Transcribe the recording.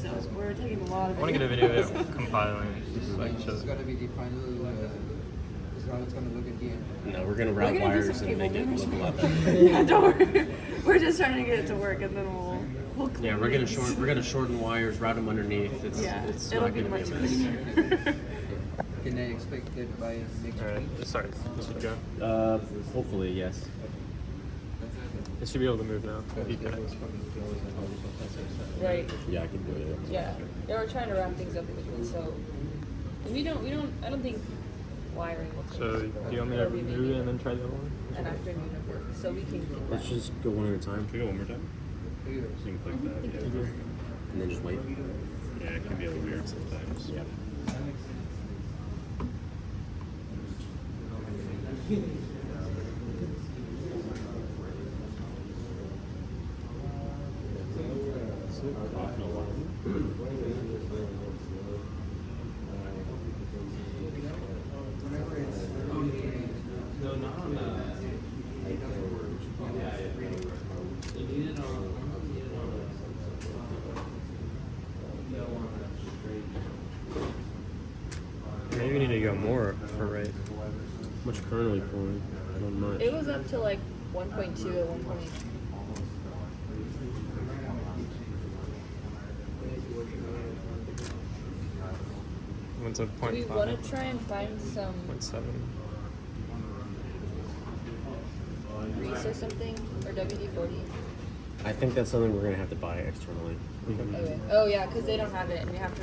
so we're taking a lot of. I want to get a video of it compiling. Like, It's just, gotta be the final. Is how it's gonna look at the end. No, we're gonna route We're gonna do wires some and make cable it look a movement. lot better. Yeah, don't worry. We're just trying to get it to work, and then we'll clean Yeah, we're gonna things. shorten wires, route them underneath. It's it'll not be gonna much be a mess. cleaner. Can I expect it by next alright, week? sorry, this should go. Hopefully, yes. It should be able to move now. If you can. Right. Yeah, I can do it. Yeah. They were trying to wrap things up quickly, so I don't think wiring will take So, do you want me to move it and then try the other one? an afternoon of work, so we can get Let's that. just go one at a time. Can we go one more time? You can click that. Yeah. And then just wait. Yeah, it can be a little weird sometimes. Yeah. Maybe we need to go more for right. How much current are we pulling? Not much. It was up to like 1.2 at one point. One's a Do we 0.5. want to try and find some 0.7. grease or something, or WD-40? I think that's something we're gonna have to buy externally. Okay. Oh yeah, because they don't have it, and we have to.